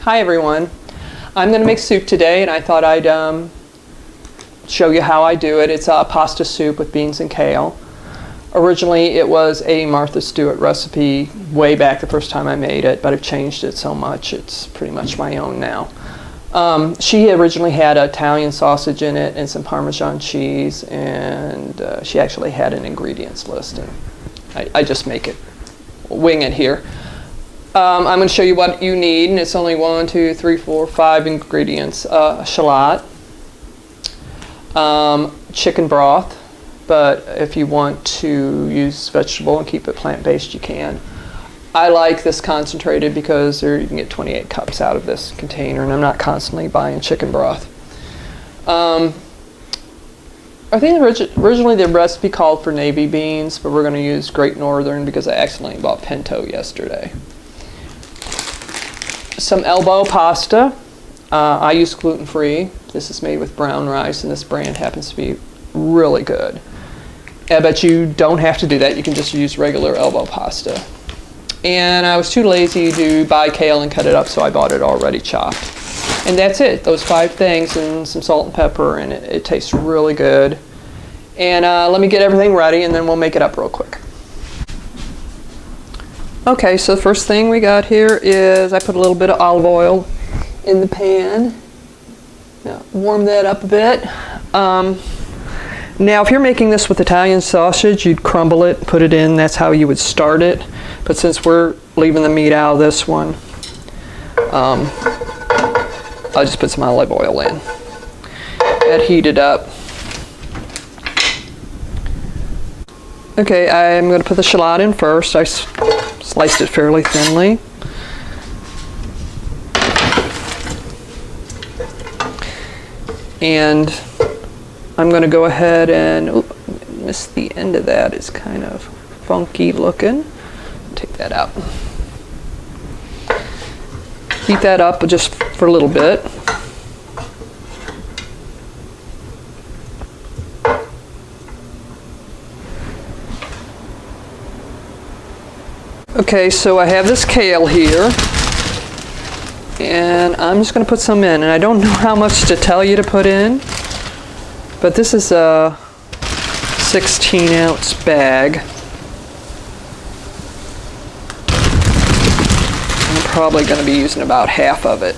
Hi everyone. I'm going to make soup today, and I thought I'd show you how I do it. It's a pasta soup with beans and kale. Originally it was a Martha Stewart recipe way back the first time I made it, but I've changed it so much it's pretty much my own now. She originally had Italian sausage in it and some Parmesan cheese, and she actually had an ingredients list, and I just wing it here. I'm going to show you what you need, and it's only 1, 2, 3, 4, 5 ingredients. Shallot, chicken broth, but if you want to use vegetable and keep it plant-based, you can. I like this concentrated because you can get 28 cups out of this container, and I'm not constantly buying chicken broth. I think originally the recipe called for navy beans, but we're going to use Great Northern because I accidentally bought pinto yesterday. Some elbow pasta. I use gluten-free. This is made with brown rice, and this brand happens to be really good. But you don't have to do that. You can just use regular elbow pasta. And I was too lazy to buy kale and cut it up, so I bought it already chopped. And that's it. Those 5 things and some salt and pepper, and it tastes really good. And let me get everything ready, and then we'll make it up real quick. Okay, so the first thing we got here is I put a little bit of olive oil in the pan. Now, warm that up a bit. Now, if you're making this with Italian sausage, you'd crumble it, put it in. That's how you would start it. But since we're leaving the meat out of this one, I'll just put some olive oil in. That heated up. Okay, I'm going to put the shallot in first. I sliced it fairly thinly. And I'm going to go ahead and, missed the end of that. It's kind of funky looking. Take that out. Heat that up just for a little bit. Okay, so I have this kale here, and I'm just going to put some in, and I don't know how much to tell you to put in, but this is a 16-ounce bag. I'm probably going to be using about half of it.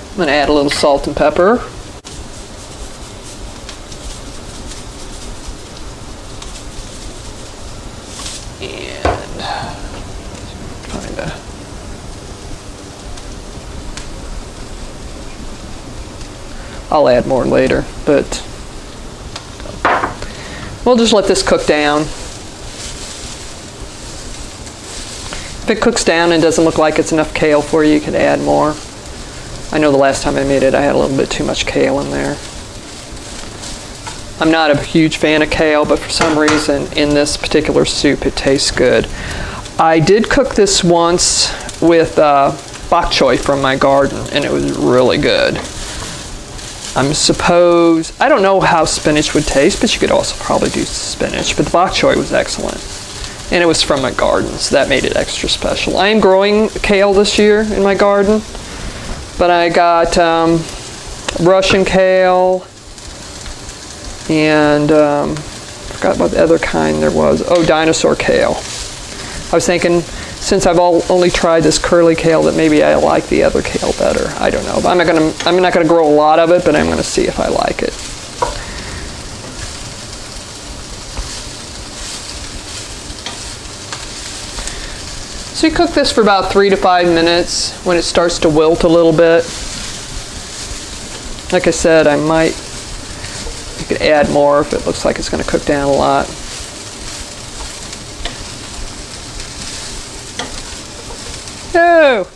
I'm going to add a little salt and pepper. And I'll add more later, but we'll just let this cook down. If it cooks down and doesn't look like it's enough kale for you, you can add more. I know the last time I made it, I had a little bit too much kale in there. I'm not a huge fan of kale, but for some reason in this particular soup it tastes good. I did cook this once with bok choy from my garden, and it was really good. I don't know how spinach would taste, but you could also probably do spinach, but the bok choy was excellent. And it was from my garden, so that made it extra special. I am growing kale this year in my garden. But I got Russian kale and forgot what the other kind there was. Oh, dinosaur kale. I was thinking, since I've only tried this curly kale, that maybe I like the other kale better. I don't know. But I'm not gonna grow a lot of it, but I'm gonna see if I like it. So you cook this for about 3 to 5 minutes. When it starts to wilt a little bit, like I said, you could add more if it looks like it's going to cook down a lot. Oh!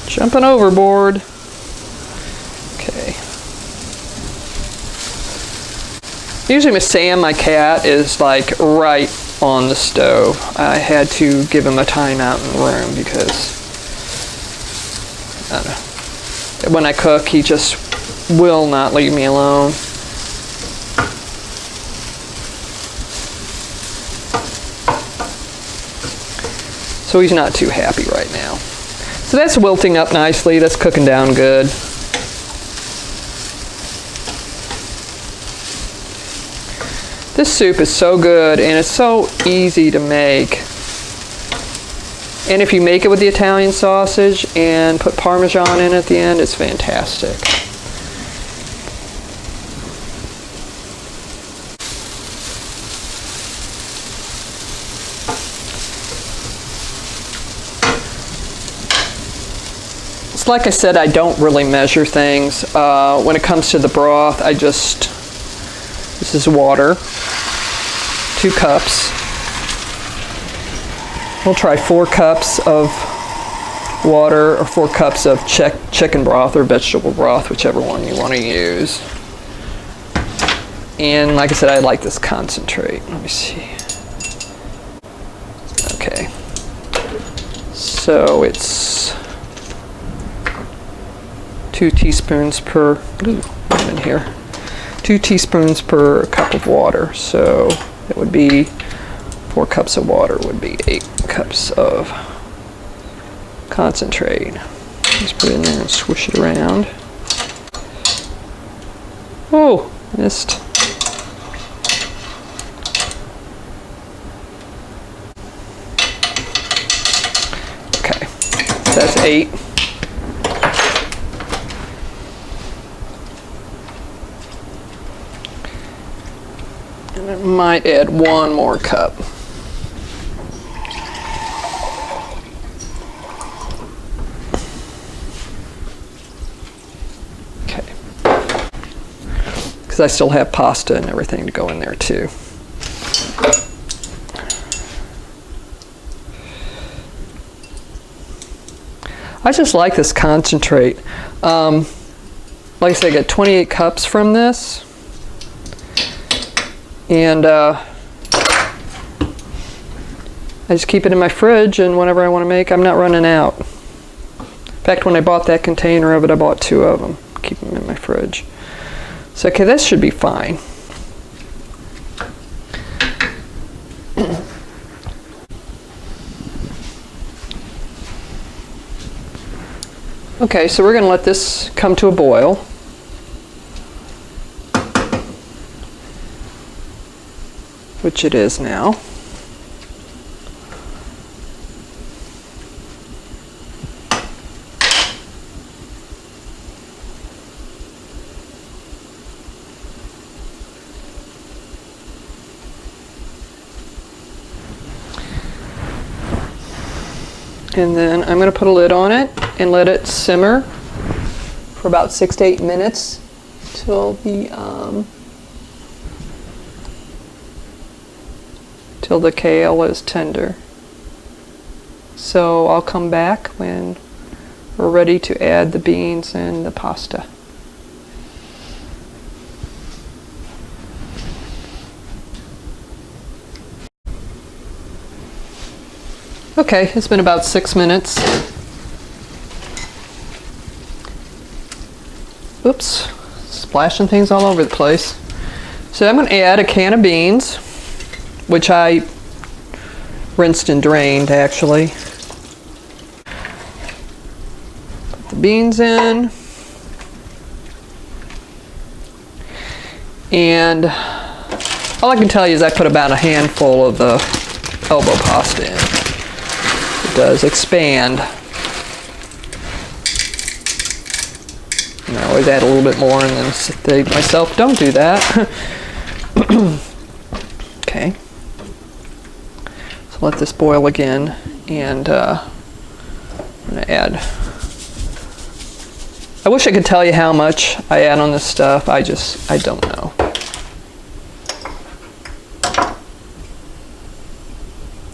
Jumping overboard. Okay. Usually Miss Sam, my cat, is like right on the stove. I had to give him a timeout in the room because when I cook, he just will not leave me alone. So he's not too happy right now. So that's wilting up nicely. That's cooking down good. This soup is so good and it's so easy to make. And if you make it with the Italian sausage and put Parmesan in at the end, it's fantastic. It's like I said, I don't really measure things. When it comes to the broth, this is water, 2 cups. We'll try 4 cups of water or 4 cups of chicken broth or vegetable broth, whichever one you want to use. And like I said, I like this concentrate. Let me see. Okay. So it's 2 teaspoons per, in here. 2 teaspoons per cup of water. So it would be 4 cups of water would be 8 cups of concentrate. Just put it in there and swish it around. Oh, missed. Okay, so that's 8. And I might add 1 more cup. Because I still have pasta and everything to go in there too. I just like this concentrate. Like I said, I got 28 cups from this. And I just keep it in my fridge, and whenever I want to make, I'm not running out. In fact, when I bought that container of it, I bought 2 of them. Keep them in my fridge. So, okay, this should be fine. Okay, so we're going to let this come to a boil. Which it is now. And then I'm going to put a lid on it and let it simmer for about 6 to 8 minutes till the kale is tender. So I'll come back when we're ready to add the beans and the pasta. Okay, it's been about 6 minutes. Oops, splashing things all over the place. So I'm going to add a can of beans, which I rinsed and drained actually. Put the beans in. And all I can tell you is I put about a handful of the elbow pasta in. It does expand. And I always add a little bit more and then say to myself, don't do that. Okay. So let this boil again, and I'm going to add. I wish I could tell you how much I add on this stuff. I don't know.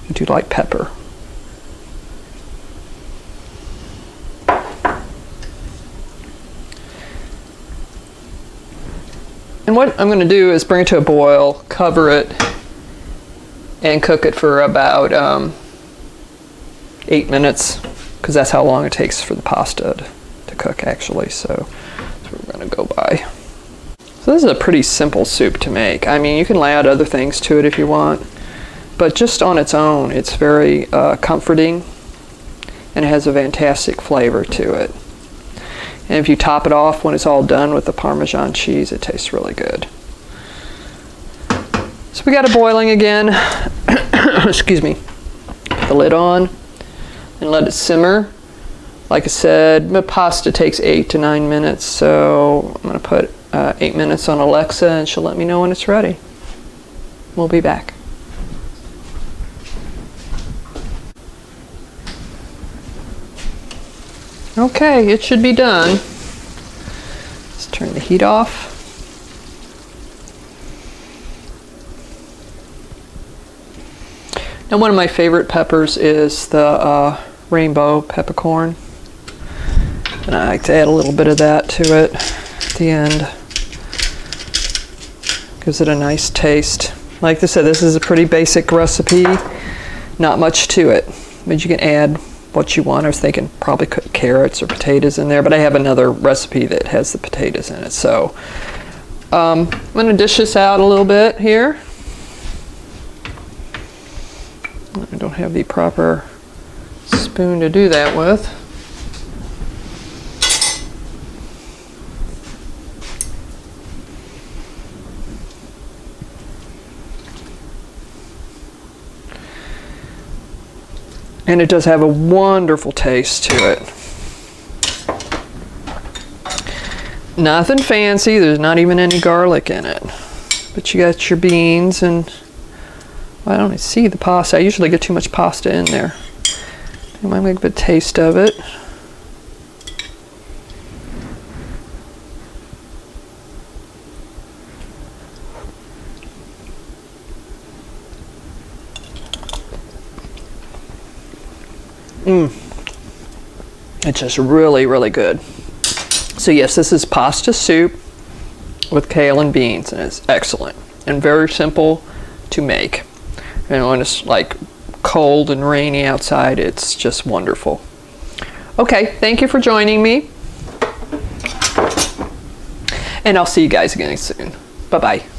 I do like pepper. And what I'm going to do is bring it to a boil, cover it, and cook it for about 8 minutes, because that's how long it takes for the pasta to cook actually, so that's what we're going to go by. So this is a pretty simple soup to make. I mean, you can add other things to it if you want, but just on its own, it's very comforting, and it has a fantastic flavor to it. And if you top it off when it's all done with the Parmesan cheese, it tastes really good. So we got it boiling again. Excuse me. Put the lid on and let it simmer. Like I said, the pasta takes 8 to 9 minutes, so I'm going to put 8 minutes on Alexa, and she'll let me know when it's ready. We'll be back. Okay, it should be done. Let's turn the heat off. Now, one of my favorite peppers is the rainbow peppercorn, and I like to add a little bit of that to it at the end. Gives it a nice taste. Like I said, this is a pretty basic recipe, not much to it, but you can add what you want. I was thinking probably put carrots or potatoes in there, but I have another recipe that has the potatoes in it. So I'm going to dish this out a little bit here. I don't have the proper spoon to do that with. And it does have a wonderful taste to it. Nothing fancy, there's not even any garlic in it. But you got your beans and, well, I don't even see the pasta. I usually get too much pasta in there. I might make a good taste of it. It's just really, really good. So yes, this is pasta soup with kale and beans, and it's excellent and very simple to make. And when it's like cold and rainy outside, it's just wonderful. Okay, thank you for joining me. And I'll see you guys again soon. Bye-bye.